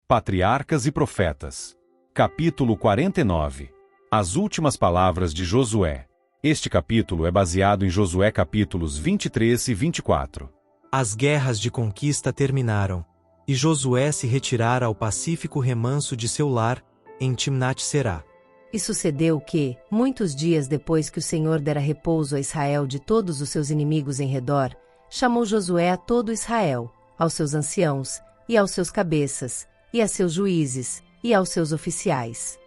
Patriarcas e Profetas. Capítulo 49. As últimas palavras de Josué. Este capítulo é baseado em Josué capítulos 23 e 24. As guerras de conquista terminaram, e Josué se retirara ao pacífico remanso de seu lar, em Timnat-Será. E sucedeu que, muitos dias depois que o Senhor dera repouso a Israel de todos os seus inimigos em redor, chamou Josué a todo Israel, aos seus anciãos, e aos seus cabeças, e a seus juízes, e aos seus oficiais.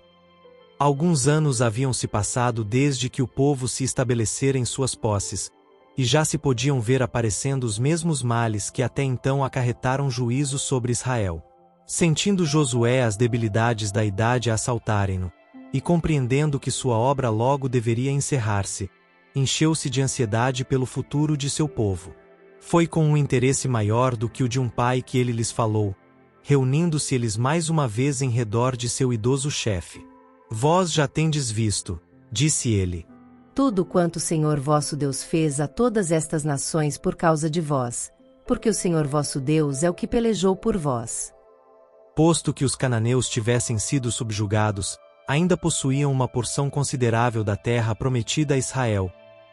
Alguns anos haviam se passado desde que o povo se estabelecera em suas posses, e já se podiam ver aparecendo os mesmos males que até então acarretaram juízo sobre Israel. Sentindo Josué as debilidades da idade a assaltarem-no, e compreendendo que sua obra logo deveria encerrar-se, encheu-se de ansiedade pelo futuro de seu povo. Foi com um interesse maior do que o de um pai que ele lhes falou, reunindo-se eles mais uma vez em redor de seu idoso chefe. Vós já tendes visto, disse ele, tudo quanto o Senhor vosso Deus fez a todas estas nações por causa de vós, porque o Senhor vosso Deus é o que pelejou por vós. Posto que os cananeus tivessem sido subjugados, ainda possuíam uma porção considerável da terra prometida a Israel,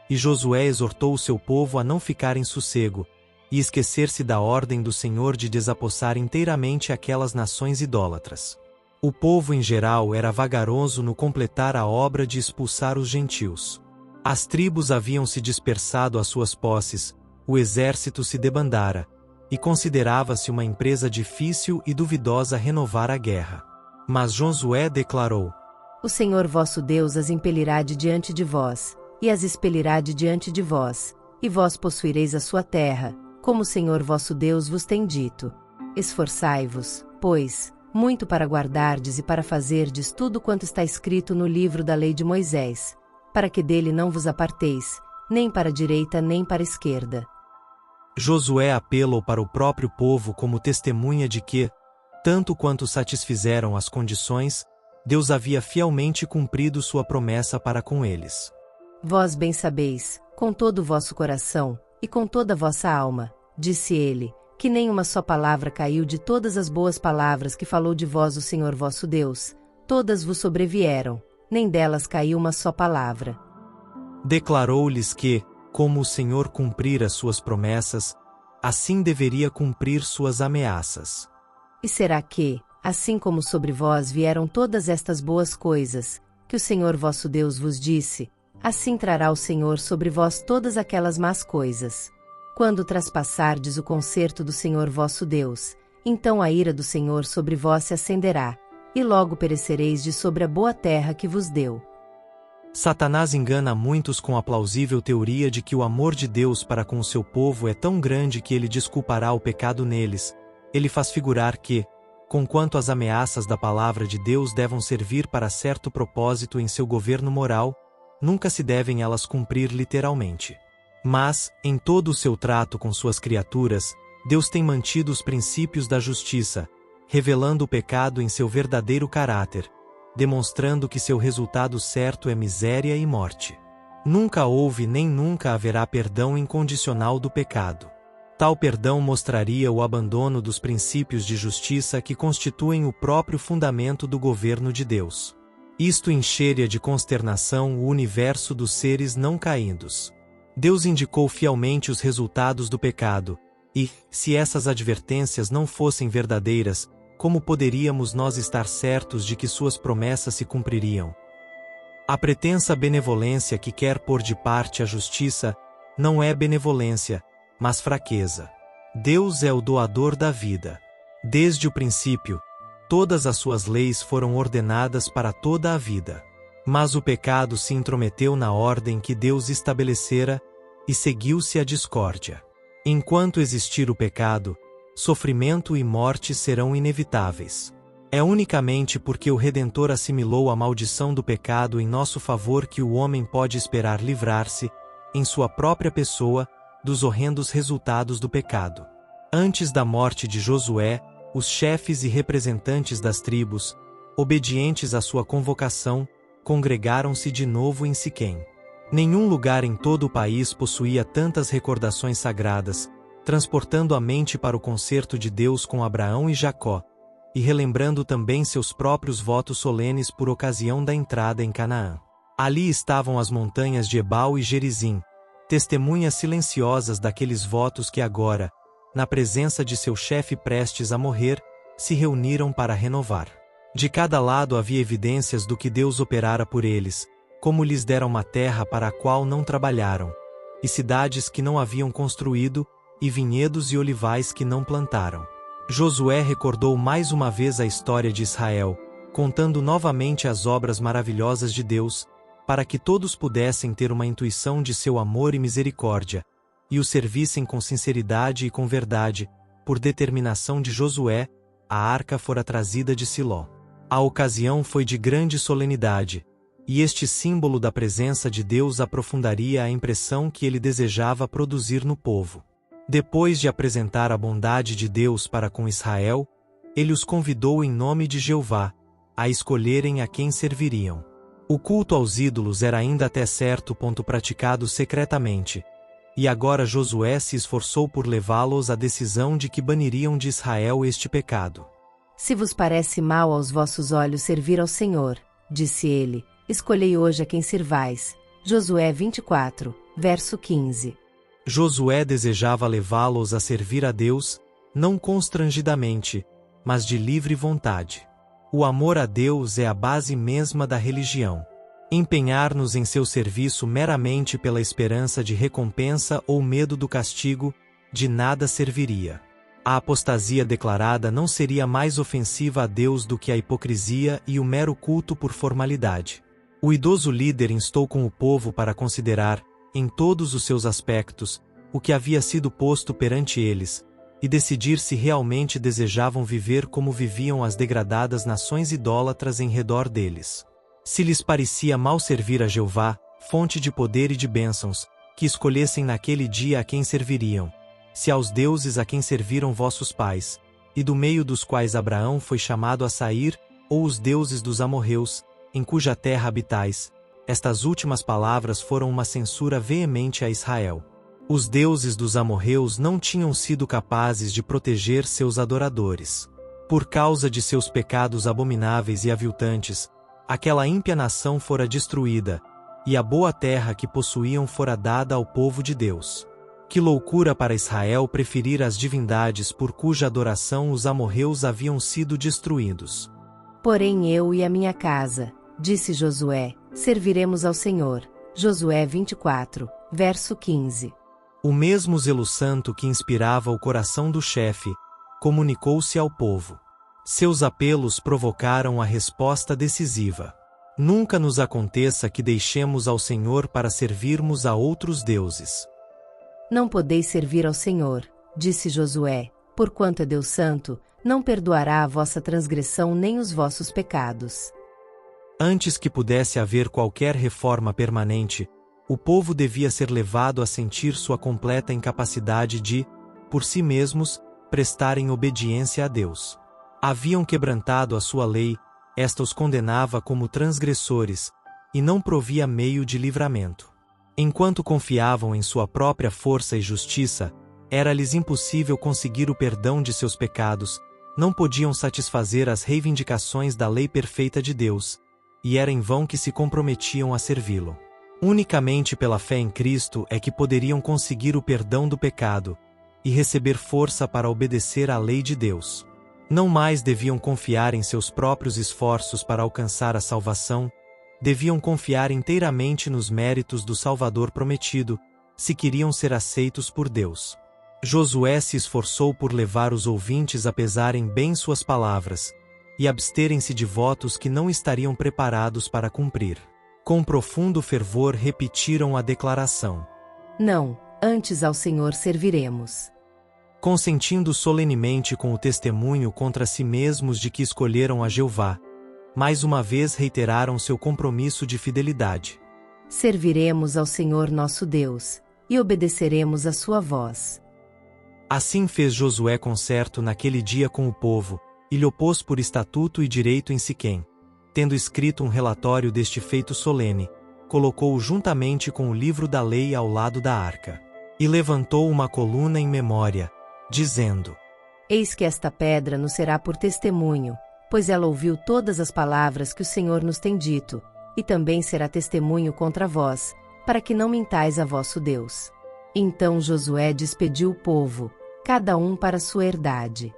e Josué exortou o seu povo a não ficar em sossego, e esquecer-se da ordem do Senhor de desapossar inteiramente aquelas nações idólatras. O povo em geral era vagaroso no completar a obra de expulsar os gentios. As tribos haviam se dispersado às suas posses, o exército se debandara, e considerava-se uma empresa difícil e duvidosa renovar a guerra. Mas Josué declarou: o Senhor vosso Deus as impelirá de diante de vós, e as expelirá de diante de vós, e vós possuireis a sua terra, como o Senhor vosso Deus vos tem dito. Esforçai-vos, pois, muito para guardardes e para fazerdes tudo quanto está escrito no livro da lei de Moisés, para que dele não vos aparteis, nem para a direita nem para a esquerda. Josué apelou para o próprio povo como testemunha de que, tanto quanto satisfizeram as condições, Deus havia fielmente cumprido sua promessa para com eles. Vós bem sabeis, com todo o vosso coração, e com toda a vossa alma, disse ele, que nem uma só palavra caiu de todas as boas palavras que falou de vós o Senhor vosso Deus, todas vos sobrevieram, nem delas caiu uma só palavra. Declarou-lhes que, como o Senhor cumprira suas promessas, assim deveria cumprir suas ameaças. E será que, assim como sobre vós vieram todas estas boas coisas, que o Senhor vosso Deus vos disse, assim trará o Senhor sobre vós todas aquelas más coisas. Quando traspassardes o concerto do Senhor vosso Deus, então a ira do Senhor sobre vós se acenderá, e logo perecereis de sobre a boa terra que vos deu. Satanás engana muitos com a plausível teoria de que o amor de Deus para com o seu povo é tão grande que ele desculpará o pecado neles. Ele faz figurar que, conquanto as ameaças da palavra de Deus devam servir para certo propósito em seu governo moral, nunca se devem elas cumprir literalmente. Mas, em todo o seu trato com suas criaturas, Deus tem mantido os princípios da justiça, revelando o pecado em seu verdadeiro caráter, demonstrando que seu resultado certo é miséria e morte. Nunca houve nem nunca haverá perdão incondicional do pecado. Tal perdão mostraria o abandono dos princípios de justiça que constituem o próprio fundamento do governo de Deus. Isto encheria de consternação o universo dos seres não caídos. Deus indicou fielmente os resultados do pecado, e, se essas advertências não fossem verdadeiras, como poderíamos nós estar certos de que suas promessas se cumpririam? A pretensa benevolência que quer pôr de parte a justiça não é benevolência, mas fraqueza. Deus é o doador da vida. Desde o princípio, todas as suas leis foram ordenadas para toda a vida. Mas o pecado se intrometeu na ordem que Deus estabelecera, e seguiu-se a discórdia. Enquanto existir o pecado, sofrimento e morte serão inevitáveis. É unicamente porque o Redentor assimilou a maldição do pecado em nosso favor que o homem pode esperar livrar-se, em sua própria pessoa, dos horrendos resultados do pecado. Antes da morte de Josué, os chefes e representantes das tribos, obedientes à sua convocação, congregaram-se de novo em Siquém. Nenhum lugar em todo o país possuía tantas recordações sagradas, transportando a mente para o concerto de Deus com Abraão e Jacó, e relembrando também seus próprios votos solenes por ocasião da entrada em Canaã. Ali estavam as montanhas de Ebal e Gerizim, testemunhas silenciosas daqueles votos que agora, na presença de seu chefe prestes a morrer, se reuniram para renovar. De cada lado havia evidências do que Deus operara por eles, como lhes dera uma terra para a qual não trabalharam, e cidades que não haviam construído, e vinhedos e olivais que não plantaram. Josué recordou mais uma vez a história de Israel, contando novamente as obras maravilhosas de Deus, para que todos pudessem ter uma intuição de seu amor e misericórdia, e o servissem com sinceridade e com verdade. Por determinação de Josué, a arca fora trazida de Siló. A ocasião foi de grande solenidade, e este símbolo da presença de Deus aprofundaria a impressão que ele desejava produzir no povo. Depois de apresentar a bondade de Deus para com Israel, ele os convidou em nome de Jeová, a escolherem a quem serviriam. O culto aos ídolos era ainda até certo ponto praticado secretamente, e agora Josué se esforçou por levá-los à decisão de que baniriam de Israel este pecado. Se vos parece mal aos vossos olhos servir ao Senhor, disse ele, escolhei hoje a quem sirvais. Josué 24, verso 15. Josué desejava levá-los a servir a Deus, não constrangidamente, mas de livre vontade. O amor a Deus é a base mesma da religião. Empenhar-nos em seu serviço meramente pela esperança de recompensa ou medo do castigo, de nada serviria. A apostasia declarada não seria mais ofensiva a Deus do que a hipocrisia e o mero culto por formalidade. O idoso líder instou com o povo para considerar, em todos os seus aspectos, o que havia sido posto perante eles, e decidir se realmente desejavam viver como viviam as degradadas nações idólatras em redor deles. Se lhes parecia mal servir a Jeová, fonte de poder e de bênçãos, que escolhessem naquele dia a quem serviriam, se aos deuses a quem serviram vossos pais, e do meio dos quais Abraão foi chamado a sair, ou os deuses dos amorreus, em cuja terra habitais. Estas últimas palavras foram uma censura veemente a Israel. Os deuses dos amorreus não tinham sido capazes de proteger seus adoradores. Por causa de seus pecados abomináveis e aviltantes, aquela ímpia nação fora destruída, e a boa terra que possuíam fora dada ao povo de Deus. Que loucura para Israel preferir as divindades por cuja adoração os amorreus haviam sido destruídos. Porém eu e a minha casa, disse Josué, serviremos ao Senhor. Josué 24, verso 15. O mesmo zelo santo que inspirava o coração do chefe, comunicou-se ao povo. Seus apelos provocaram a resposta decisiva. Nunca nos aconteça que deixemos ao Senhor para servirmos a outros deuses. Não podeis servir ao Senhor, disse Josué, porquanto é Deus santo, não perdoará a vossa transgressão nem os vossos pecados. Antes que pudesse haver qualquer reforma permanente, o povo devia ser levado a sentir sua completa incapacidade de, por si mesmos, prestarem obediência a Deus. Haviam quebrantado a sua lei, esta os condenava como transgressores, e não provia meio de livramento. Enquanto confiavam em sua própria força e justiça, era-lhes impossível conseguir o perdão de seus pecados, não podiam satisfazer as reivindicações da lei perfeita de Deus, e era em vão que se comprometiam a servi-lo. Unicamente pela fé em Cristo é que poderiam conseguir o perdão do pecado, e receber força para obedecer à lei de Deus. Não mais deviam confiar em seus próprios esforços para alcançar a salvação, deviam confiar inteiramente nos méritos do Salvador prometido, se queriam ser aceitos por Deus. Josué se esforçou por levar os ouvintes a pesarem bem suas palavras, e absterem-se de votos que não estariam preparados para cumprir. Com profundo fervor repetiram a declaração. Não, antes ao Senhor serviremos. Consentindo solenemente com o testemunho contra si mesmos de que escolheram a Jeová, mais uma vez reiteraram seu compromisso de fidelidade. Serviremos ao Senhor nosso Deus, e obedeceremos à sua voz. Assim fez Josué concerto naquele dia com o povo, e lhe opôs por estatuto e direito em Siquém. Tendo escrito um relatório deste feito solene, colocou-o juntamente com o livro da lei ao lado da arca. E levantou uma coluna em memória, dizendo: Eis que esta pedra nos será por testemunho, pois ela ouviu todas as palavras que o Senhor nos tem dito, e também será testemunho contra vós, para que não mintais a vosso Deus. Então Josué despediu o povo, cada um para sua herdade.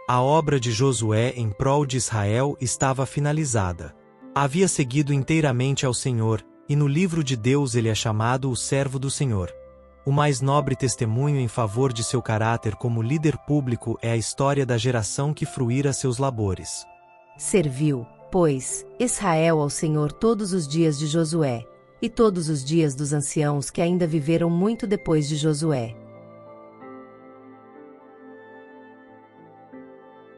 A obra de Josué em prol de Israel estava finalizada. Havia seguido inteiramente ao Senhor, e no livro de Deus ele é chamado o servo do Senhor. O mais nobre testemunho em favor de seu caráter como líder público é a história da geração que fruíra seus labores. Serviu, pois, Israel ao Senhor todos os dias de Josué, e todos os dias dos anciãos que ainda viveram muito depois de Josué.